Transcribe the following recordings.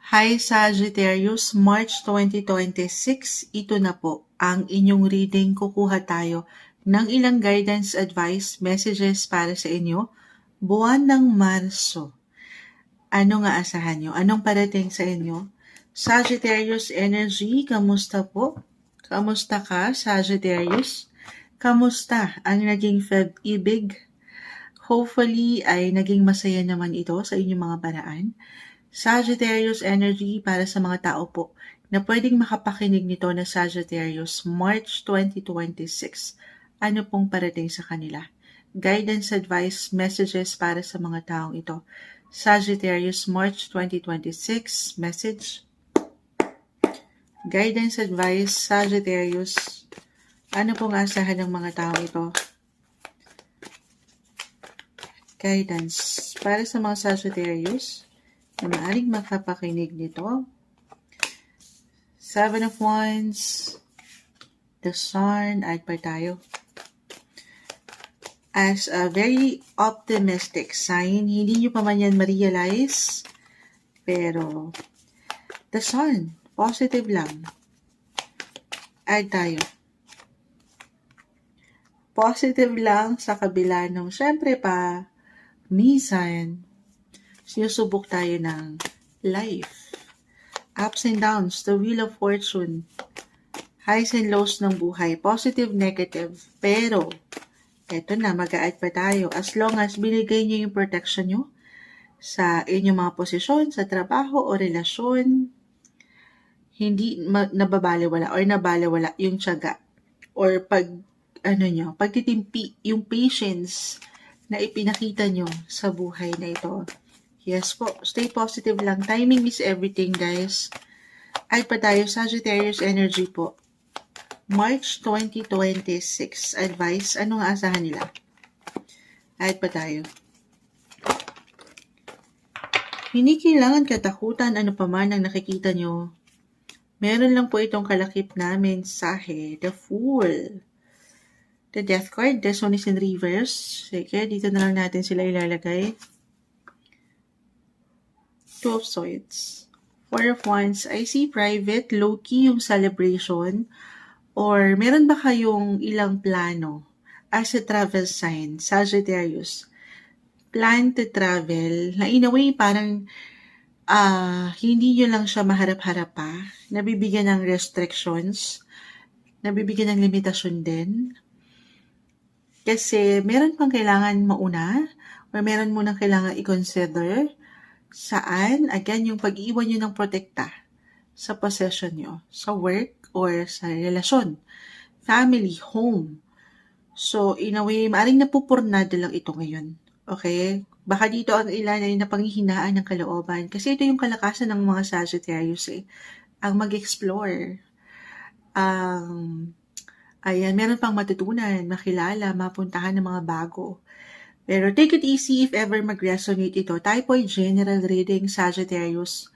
Hi Sagittarius, March 2026, ito na po ang inyong reading. Kukuha tayo ng ilang guidance, advice, messages para sa inyo. Buwan ng Marso. Ano nga asahan nyo? Anong parating sa inyo? Sagittarius energy, kamusta po? Kamusta ka, Sagittarius? Kamusta ang naging Feb-ibig? Hopefully ay naging masaya naman ito sa inyong mga paraan. Sagittarius energy para sa mga tao po na pwedeng makapakinig nito na Sagittarius March 2026. Ano pong parating sa kanila? Guidance, advice, messages para sa mga taong ito. Sagittarius March 2026 message. Guidance, advice, Sagittarius. Ano pong asahan ng mga taong ito? Guidance para sa mga Sagittarius na maaaring makapakinig nito. Seven of Wands, the Sun, at pa tayo. As a very optimistic sign, hindi nyo pa man yan ma-realize, pero the Sun, positive lang. Add tayo. Positive lang sa kabila nung syempre pa, minsan, sinusubok tayo ng life. Ups and downs, the wheel of fortune, highs and lows ng buhay, positive, negative. Pero, eto na, mag-a-add pa tayo. As long as binigay nyo yung protection nyo sa inyong mga posisyon, sa trabaho o relasyon, hindi nababaliwala or nabaliwala yung tiyaga or pagtitimpi, yung patience na ipinakita nyo sa buhay na ito. Yes po, stay positive lang. Timing is everything, guys. Ay pa tayo, Sagittarius energy po. March 2026. Advice, ano nga asahan nila? Ay pa tayo. Hindi kailangan katakutan ano pa man ang nakikita nyo. Meron lang po itong kalakip na mensahe. The Fool. The Death card. This one is in reverse. Sige, dito na lang natin sila ilalagay. Two of Swords. Four of Wands. I see private, low-key yung celebration. Or meron ba kayong ilang plano as a travel sign, Sagittarius? Plan to travel, na in a way parang hindi nyo lang siya maharap-harap pa. Nabibigyan ng restrictions. Nabibigyan ng limitasyon din. Kasi meron pang kailangan mauna or meron mo nang kailangan i-consider. Saan? Again, yung pag-iwan nyo ng protekta sa possession nyo, sa work or sa relasyon, family, home. So, in a way, maaaring napupurnado lang ito ngayon. Okay? Baka dito ang ilan ay napanghihinaan ng kalooban. Kasi ito yung kalakasan ng mga Sagittarius ang mag-explore. Ayan, meron pang matutunan, makilala, mapuntahan ng mga bago. Pero take it easy if ever mag-resonate ito. Tayo po ay general reading, Sagittarius.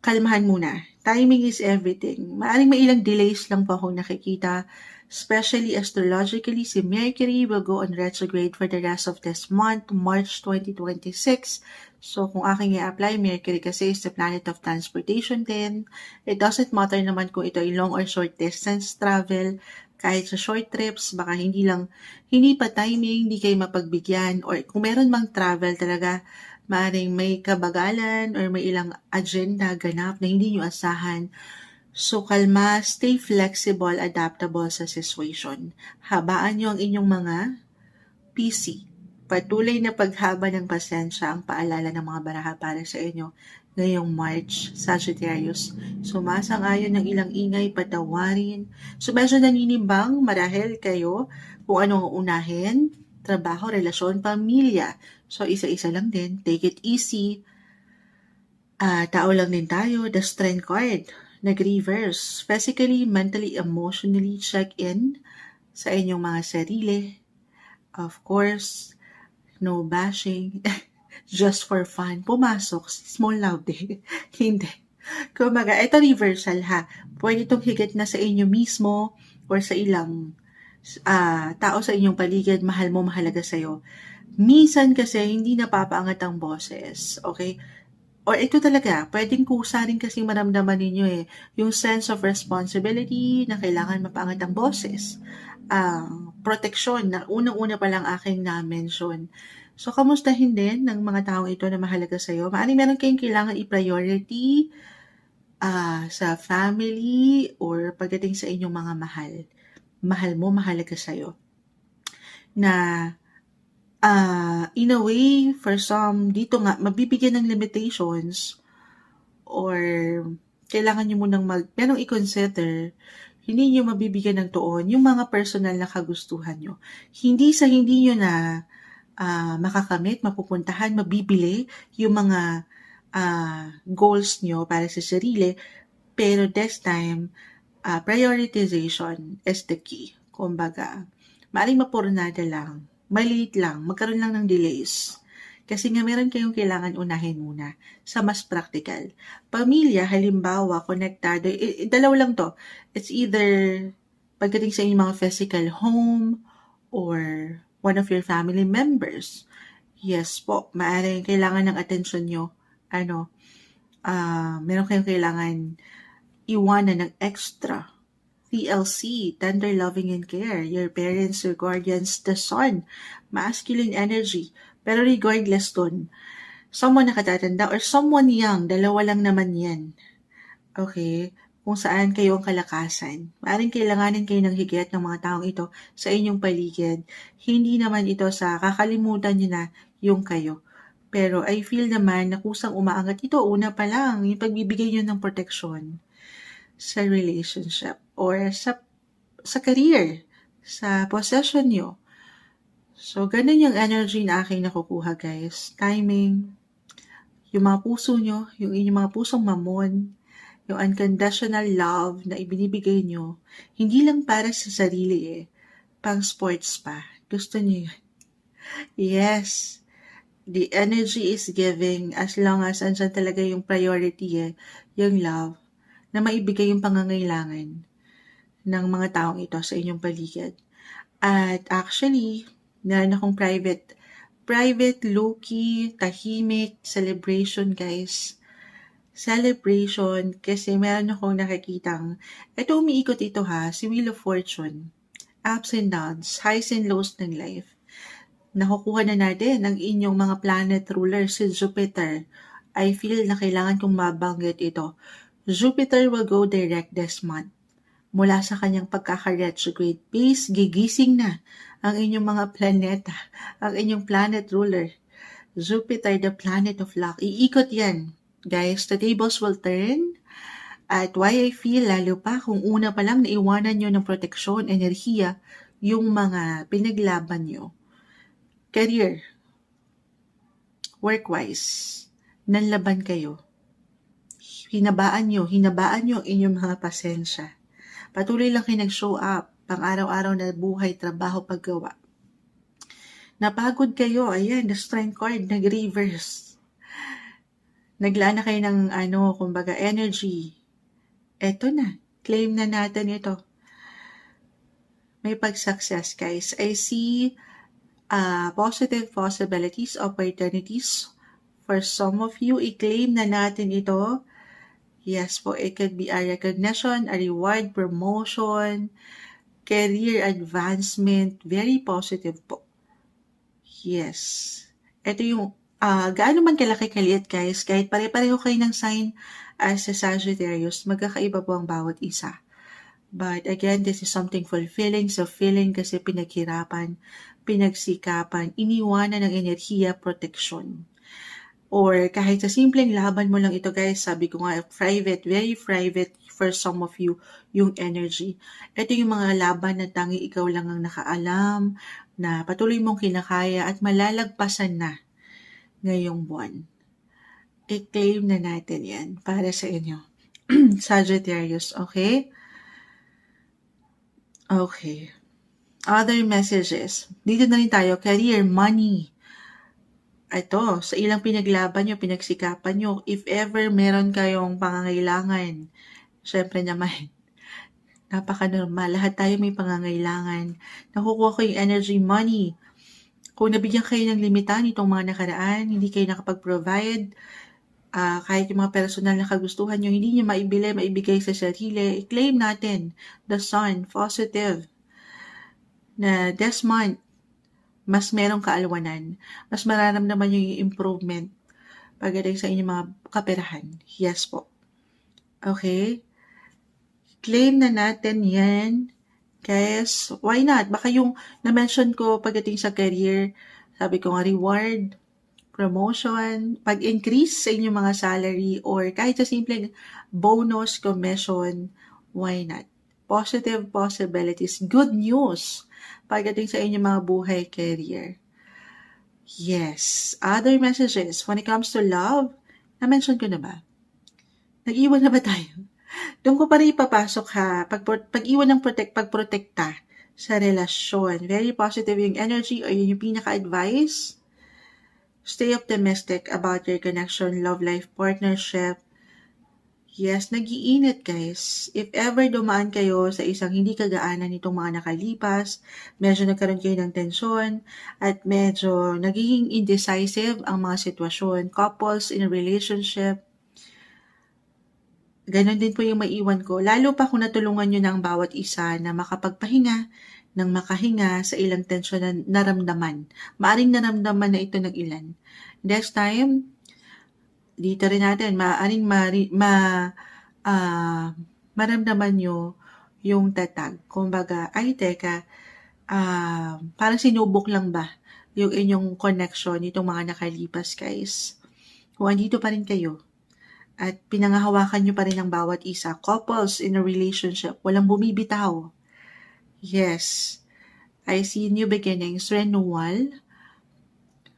Kalmahan muna. Timing is everything. Maaring may ilang delays lang po akong nakikita. Especially astrologically, si Mercury will go on retrograde for the rest of this month, March 2026. So, kung aking i-apply, Mercury kasi is the planet of transportation din. It doesn't matter naman kung ito ay long or short distance travel. Kahit sa short trips, baka hindi pa timing, hindi kayo mapagbigyan. Or kung meron mang travel talaga, maaaring may kabagalan or may ilang agenda ganap na hindi nyo asahan. So, kalma, stay flexible, adaptable sa situation. Habaan nyo ang inyong mga PC. Patuloy na paghaba ng pasensya ang paalala ng mga baraha para sa inyo ngayong March, Sagittarius. Sumasang-ayon ng ilang ingay, patawarin. So, medyo naninimbang marahil kayo kung ano ang unahin, trabaho, relasyon, pamilya. So, isa-isa lang din. Take it easy. Tao lang din tayo. The Strength card. Nag-reverse. Physically, mentally, emotionally, check-in sa inyong mga sarili. Of course, no bashing. Just for fun. Pumasok. Small love din. Hindi. Kumaga, ito reversal ha. Pwede itong higit na sa inyo mismo or sa ilang tao sa inyong paligid, mahal mo, mahalaga sa'yo. Minsan kasi hindi napapaangat ang boses. Okay? Or ito talaga, puwedeng kusa rin kasing maramdaman ninyo, yung sense of responsibility na kailangan mapaangat ang boses, proteksyon na unang-una pa lang aking na-mention. So, kamustahin din ng mga taong ito na mahalaga sa'yo. Maaaring meron kayong kailangan i-priority, sa family or pagdating sa inyong mga mahal. Mahal mo, mahalaga sa'yo. Na in a way, for some, dito nga, mabibigyan ng limitations or kailangan nyo munang merong i-consider, hindi nyo mabibigyan ng tuon yung mga personal na kagustuhan nyo. Hindi sa hindi nyo na makakamit, mapupuntahan, mabibili yung mga goals nyo para sa sarili, pero this time, prioritization is the key. Kumbaga, maaaring mapurnada lang, maliit lang, magkaroon lang ng delays. Kasi nga meron kayong kailangan unahin muna sa mas practical. Pamilya, halimbawa, konektado, dalawa lang to. It's either pagdating sa inyong mga physical home or one of your family members. Yes po, maaaring kailangan ng atensyon nyo. Meron kayong kailangan iwanan ng extra. TLC, tender loving and care. Your parents, your guardians, the sun, masculine energy. Pero regardless dun, someone nakatatanda or someone young, dalawa lang naman yan. Okay? Kung saan kayo ang kalakasan. Maaaring kailanganin kayo ng higit ng mga taong ito sa inyong paligid. Hindi naman ito sa kakalimutan nyo na yung kayo. Pero I feel naman na kusang umaangat ito, una pa lang, yung pagbibigay nyo ng proteksyon sa relationship or sa career, sa possession nyo. So, ganun yung energy na aking nakukuha, guys. Timing, yung mga puso nyo, yung inyong mga pusong mamon, yung unconditional love na ibinibigay nyo, hindi lang para sa sarili pang sports pa. Gusto nyo yun. Yes, the energy is giving as long as andyan talaga yung priority yung love, na maibigay yung pangangailangan ng mga taong ito sa inyong paligid. At actually, meron akong private, low-key, tahimik, celebration, guys. Celebration, kasi meron akong nakikitang, ito umiikot ito si Wheel of Fortune. Ups and downs, highs and lows ng life. Nakukuha na natin ang inyong mga planet ruler, si Jupiter. I feel na kailangan kong mabanggit ito. Jupiter will go direct this month. Mula sa kanyang pagkaka-retrograde phase, gigising na ang inyong mga planeta, ang inyong planet ruler. Jupiter, the planet of luck. Iikot yan. Guys, the tables will turn. At why I feel, lalo pa kung una pa lang naiwanan nyo ng proteksyon, enerhiya, yung mga pinaglaban nyo. Career, work-wise, nanlaban kayo. Hinabaan nyo inyong mga pasensya. Patuloy lang kayo nag-show up, pang araw-araw na buhay, trabaho, paggawa. Napagod kayo, ayan, the strength card, nag-reverse. Naglaan na kayo ng kumbaga energy. Eto na, claim na natin ito. May pag-success, guys. I see positive possibilities, opportunities. For some of you, i-claim na natin ito. Yes po, it could be a recognition, a reward, promotion, career advancement. Very positive po. Yes. Ito yung gaano man kalaki kaliit, guys, kahit pare-pareho kayo ng sign as sa Sagittarius, magkakaiba po ang bawat isa. But again, this is something fulfilling. So feeling kasi pinaghirapan, pinagsikapan, iniwanan ng enerhiya, proteksyon. Or kahit sa simpleng laban mo lang ito, guys, sabi ko nga, private, very private for some of you, yung energy. Ito yung mga laban na tangi ikaw lang ang nakaalam, na patuloy mong kinakaya at malalagpasan na ngayong buwan. I-claim na natin yan para sa inyo. Sagittarius, okay? Okay. Other messages. Dito na rin tayo, career, money. Ito, sa ilang pinaglaban nyo, pinagsikapan nyo, if ever meron kayong pangangailangan, syempre naman, napaka-normal. Lahat tayo may pangangailangan. Nakukuha ko yung energy, money. Kung nabigyan kayo ng limitan itong mga nakaraan, hindi kayo nakapag-provide, kahit yung mga personal na kagustuhan nyo, hindi nyo maibigay sa sarili, i-claim natin the sun, positive, na this month, mas merong kaalwanan, mas mararamdaman nyo yung improvement pagdating sa inyong mga kaperahan. Yes po. Okay? Claim na natin yan. Guys, why not? Baka yung na-mention ko pagdating sa career, sabi ko nga reward, promotion, pag-increase sa inyong mga salary, or kahit sa simple bonus, commission, why not? Positive possibilities, good news pagdating sa inyong mga buhay, career. Yes. Other messages, when it comes to love, na-mention ko na ba? Nag-iwan na ba tayo? Doon ko pa rin ipapasok ha, pag-iwan ng pagprotekta sa relasyon. Very positive yung energy o yung pinaka-advice. Stay optimistic about your connection, love life, partnership. Yes, nag-iinit guys. If ever dumaan kayo sa isang hindi kagaanan nitong mga nakalipas, medyo nagkaroon kayo ng tensyon, at medyo nagiging indecisive ang mga sitwasyon, couples in a relationship, ganon din po yung maiwan ko. Lalo pa kung natulungan nyo ng bawat isa na makapagpahinga, ng makahinga sa ilang tensyon na naramdaman. Maaring naramdaman na ito ng ilan. Next time, dito rin natin, maramdaman nyo yung tatag. Kumbaga, ay teka, parang sinubok lang ba yung inyong connection nitong mga nakalipas guys. Kung andito pa rin kayo, at pinangahawakan nyo pa rin ang bawat isa. Couples in a relationship, walang bumibitaw. Yes, I see new beginnings, renewal.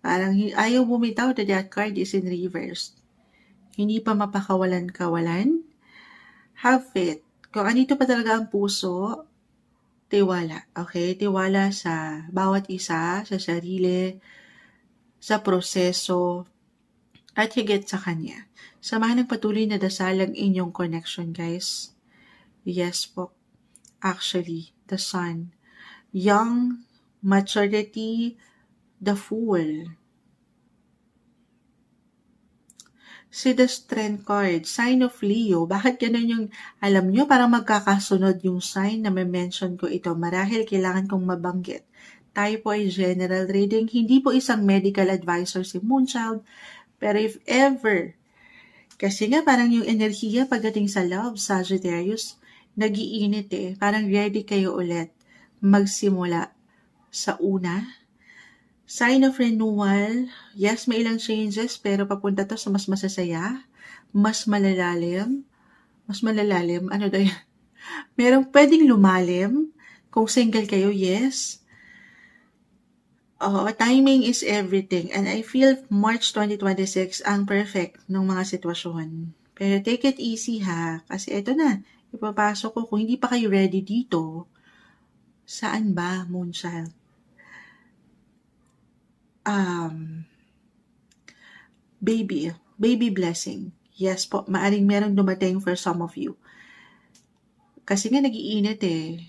Parang ayaw bumitaw, the death card is in reverse. Hindi pa mapakawalan-kawalan. Have faith. Kung andito pa talaga ang puso, tiwala. Okay? Tiwala sa bawat isa, sa sarili, sa proseso, at higit sa kanya. Samahan ng patuloy na dasal ang inyong connection, guys. Yes po. Actually, the sun. Young, maturity, the fool. See the strength card, sign of Leo. Bakit ganun yung, alam nyo, parang magkakasunod yung sign na may mention ko ito. Marahil kailangan kong mabanggit. Tayo po ay general reading. Hindi po isang medical advisor si Moonchild. Pero if ever, kasi nga parang yung enerhiya pagdating sa love, Sagittarius, nag-iinit eh. Parang ready kayo ulit magsimula sa una. Sign of renewal. Yes, may ilang changes pero papunta to sa mas masasaya, mas malalalim. Mas malalalim? Ano daw yan? Merong pwedeng lumalim. Kung single kayo, yes. Timing is everything. And I feel March 2026 ang perfect ng mga sitwasyon. Pero take it easy ha. Kasi eto na, ipapasok ko. Kung hindi pa kayo ready dito, saan ba, Moonchild? Baby blessing. Yes po, maaring merong dumating for some of you. Kasi nga nag-iinit eh.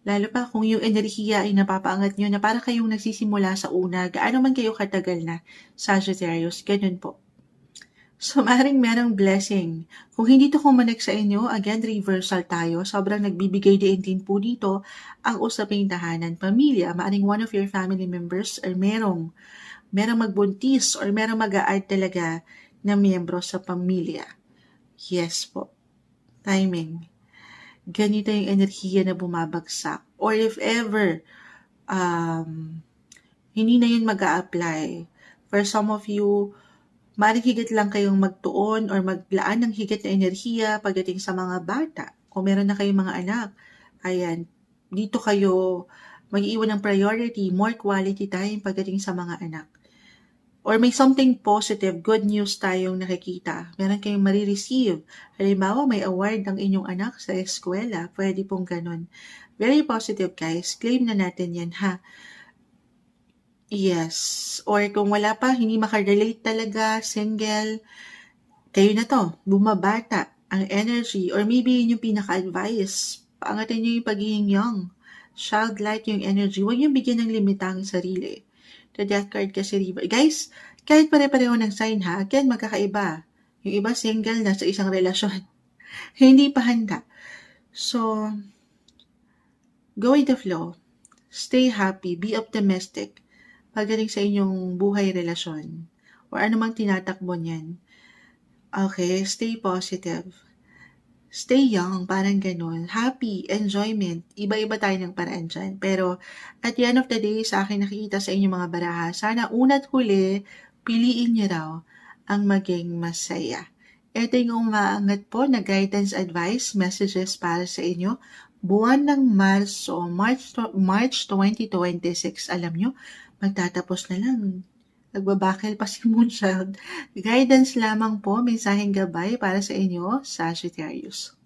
Lalo pa kung yung enerhiya ay napapaangat nyo na para kayong nagsisimula sa una, gaano man kayo katagal na, Sagittarius, ganun po. So, maaaring merong blessing. Kung hindi to kumonek sa inyo, again, reversal tayo. Sobrang nagbibigay din po dito ang usaping tahanan, pamilya. Maaaring one of your family members or merong magbuntis or merong mag-a-add talaga na miyembro sa pamilya. Yes po. Timing. Ganito yung enerhiya na bumabagsak. Or if ever, hindi na yun mag-a-apply. For some of you, maaaring higit lang kayong magtuon or maglaan ng higit na enerhiya pagdating sa mga bata. Kung meron na kayong mga anak, ayan, dito kayo mag-iwan ng priority, more quality time pagdating sa mga anak. Or may something positive, good news tayong nakikita. Meron kayong marireceive. Halimbawa, may award ang inyong anak sa eskwela. Pwede pong ganun. Very positive, guys. Claim na natin yan, ha? Yes. Or kung wala pa, hindi makarelate talaga, single, kayo na to, bumabata ang energy. Or maybe yun yung pinaka-advice. Paangatin nyo yung pagiging young. Childlike yung energy. Huwag yung bigyan ng limitang sarili. The death card kasi river. Guys, kahit pare-pareho ng sign ha, again, magkakaiba. Yung iba single na sa isang relasyon, hindi pa handa. So, go with the flow. Stay happy, be optimistic pagdating sa inyong buhay relasyon or anumang tinatakbo niyan. Okay, stay positive. Stay young, parang gano'n. Happy, enjoyment, iba-iba tayo ng paraan diyan. Pero at the end of the day, sa akin nakikita sa inyong mga baraha, sana una't huli, piliin niyo raw ang maging masaya. Ito yung umaangat po na guidance advice messages para sa inyo. Buwan ng Marso, March 2026, alam nyo, magtatapos na lang. Nagbabakil pa si Moonchild. Guidance lamang po, mensaheng gabay para sa inyo, Sagittarius.